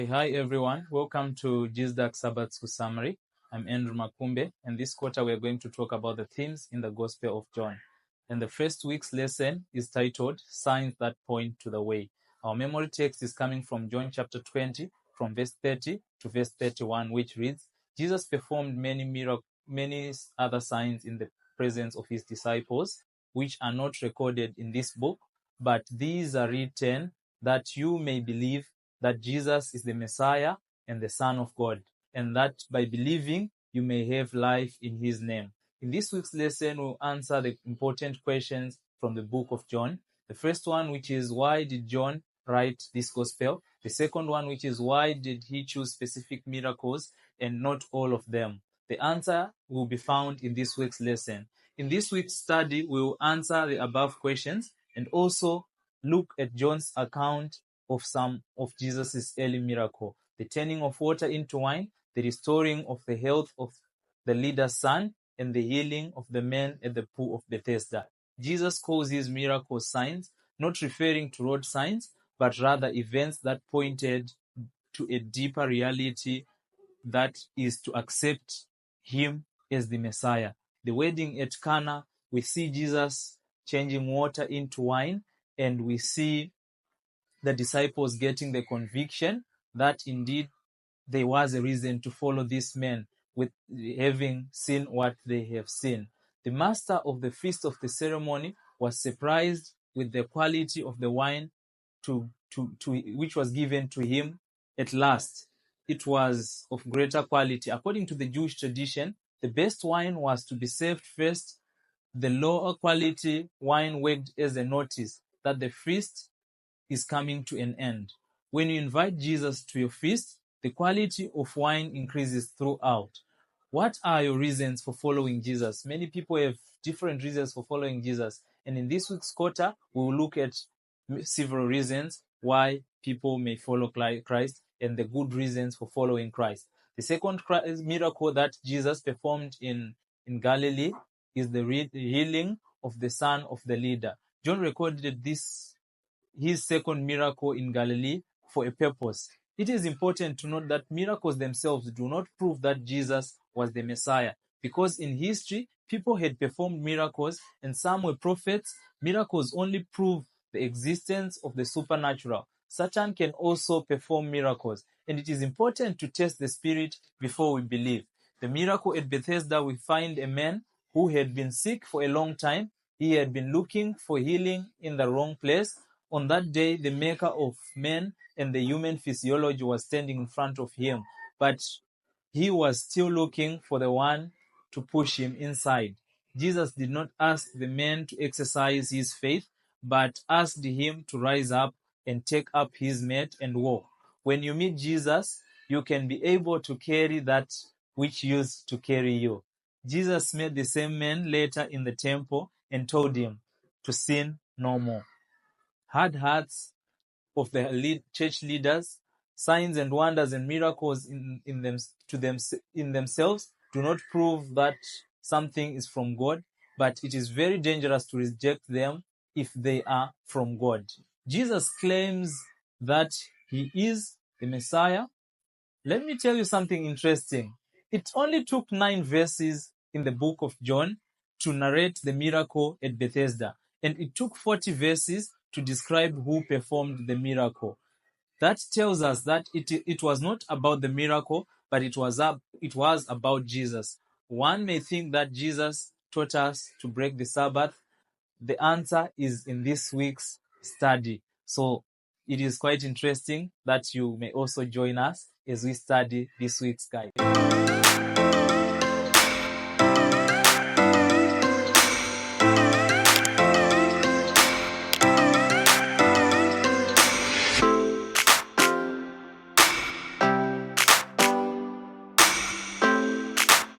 Hi everyone. Welcome to GSDAC Sabbath School Summary. I'm Andrew Makumbe, and this quarter we are going to talk about the themes in the Gospel of John. And the first week's lesson is titled Signs That Point to the Way. Our memory text is coming from John chapter 20, from verse 30 to verse 31, which reads, Jesus performed many other signs in the presence of his disciples, which are not recorded in this book, but these are written that you may believe that Jesus is the Messiah and the Son of God, and that by believing you may have life in his name. In this week's lesson, we'll answer the important questions from the book of John. The first one, which is, why did John write this gospel? The second one, which is, why did he choose specific miracles and not all of them? The answer will be found in this week's lesson. In this week's study, we will answer the above questions and also look at John's account of some of Jesus' early miracle, the turning of water into wine, the restoring of the health of the leader's son, and the healing of the man at the pool of Bethesda. Jesus calls these miracles signs, not referring to road signs, but rather events that pointed to a deeper reality, that is to accept him as the Messiah. The wedding at Cana, we see Jesus changing water into wine, and we see the disciples getting the conviction that indeed there was a reason to follow this man, with having seen what they have seen. The master of the feast of the ceremony was surprised with the quality of the wine which was given to him at last. It was of greater quality. According to the Jewish tradition, the best wine was to be served first. The lower quality wine worked as a notice that the feast is coming to an end. When you invite Jesus to your feast, the quality of wine increases throughout. What are your reasons for following Jesus? Many people have different reasons for following Jesus. And in this week's quarter, we will look at several reasons why people may follow Christ and the good reasons for following Christ. The second miracle that Jesus performed in Galilee is the healing of the son of the leader. John recorded his second miracle in Galilee for a purpose. It is important to note that miracles themselves do not prove that Jesus was the Messiah, because in history, people had performed miracles and some were prophets. Miracles only prove the existence of the supernatural. Satan can also perform miracles, and it is important to test the spirit before we believe. The miracle at Bethesda, we find a man who had been sick for a long time. He had been looking for healing in the wrong place. On that day, the maker of man and the human physiology was standing in front of him, but he was still looking for the one to push him inside. Jesus did not ask the man to exercise his faith, but asked him to rise up and take up his mat and walk. When you meet Jesus, you can be able to carry that which used to carry you. Jesus met the same man later in the temple and told him to sin no more. Hard hearts of the church leaders, signs and wonders and miracles in themselves do not prove that something is from God, but it is very dangerous to reject them if they are from God. Jesus claims that he is the Messiah. Let me tell you something interesting. It only took 9 verses in the book of John to narrate the miracle at Bethesda, and it took 40 verses to describe who performed the miracle. That tells us that it was not about the miracle, but it was about Jesus. One may think that Jesus taught us to break the Sabbath. The answer is in this week's study. So it is quite interesting that you may also join us as we study this week's guide.